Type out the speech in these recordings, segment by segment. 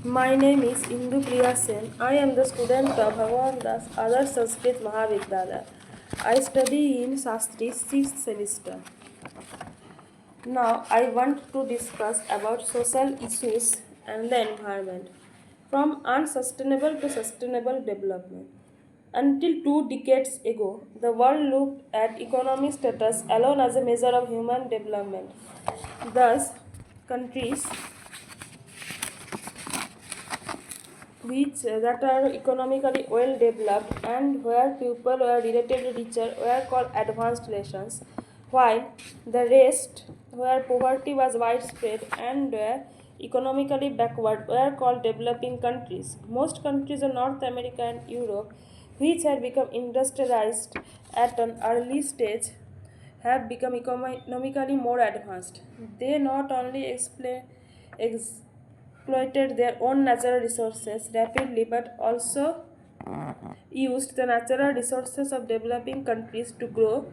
My name is Indu Priya Sen. I am the student of Bhagwan Das Adarsh Sanskrit Mahavidyalaya. I study in Shastri 6th semester. Now I want to discuss about social issues and the environment. From unsustainable to sustainable development. Until 2 decades ago, the world looked at economic status alone as a measure of human development. Thus, countries which that are economically well developed and where people were relatively richer were called advanced nations, while the rest, where poverty was widespread and were economically backward, were called developing countries. Most countries in North America and Europe, which had become industrialized at an early stage, have become economically more advanced. They not only exploited their own natural resources rapidly but also used the natural resources of developing countries to grow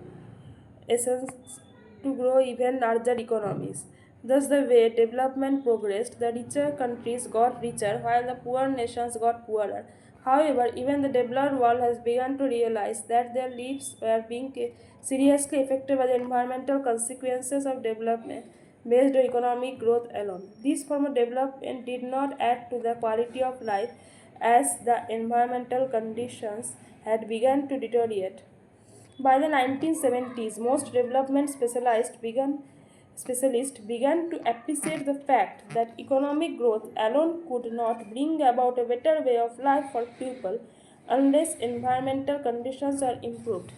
essence to grow even larger economies. Thus, the way development progressed, the richer countries got richer while the poor nations got poorer. However, even the developed world has begun to realize that their lives were being seriously affected by the environmental consequences of development based on economic growth alone. This form of development did not add to the quality of life as the environmental conditions had begun to deteriorate. By the 1970s, most development specialists began to appreciate the fact that economic growth alone could not bring about a better way of life for people unless environmental conditions are improved.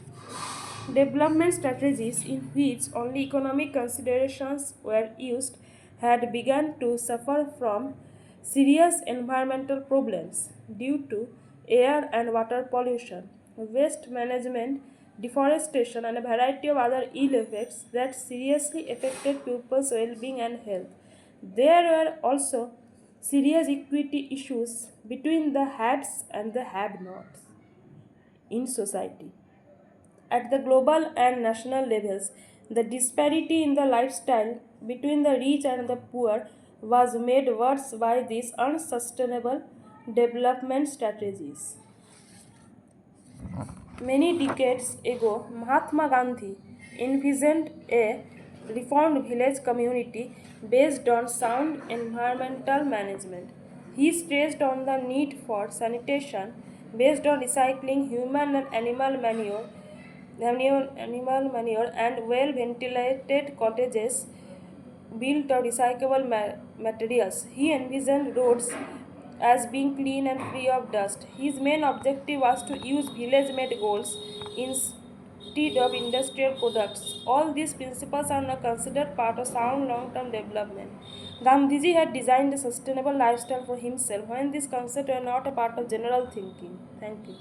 Development strategies in which only economic considerations were used had begun to suffer from serious environmental problems due to air and water pollution, waste management, deforestation, and a variety of other ill effects that seriously affected people's well being and health. There were also serious equity issues between the haves and the have nots in society. At the global and national levels, the disparity in the lifestyle between the rich and the poor was made worse by these unsustainable development strategies. Many decades ago, Mahatma Gandhi envisioned a reformed village community based on sound environmental management. He stressed on the need for sanitation based on recycling human and animal manure and well ventilated cottages built of recyclable materials. He envisioned roads as being clean and free of dust. His main objective was to use village made goals instead of industrial products. All these principles are now considered part of sound long term development. Gandhiji had designed a sustainable lifestyle for himself when these concepts were not a part of general thinking. Thank you.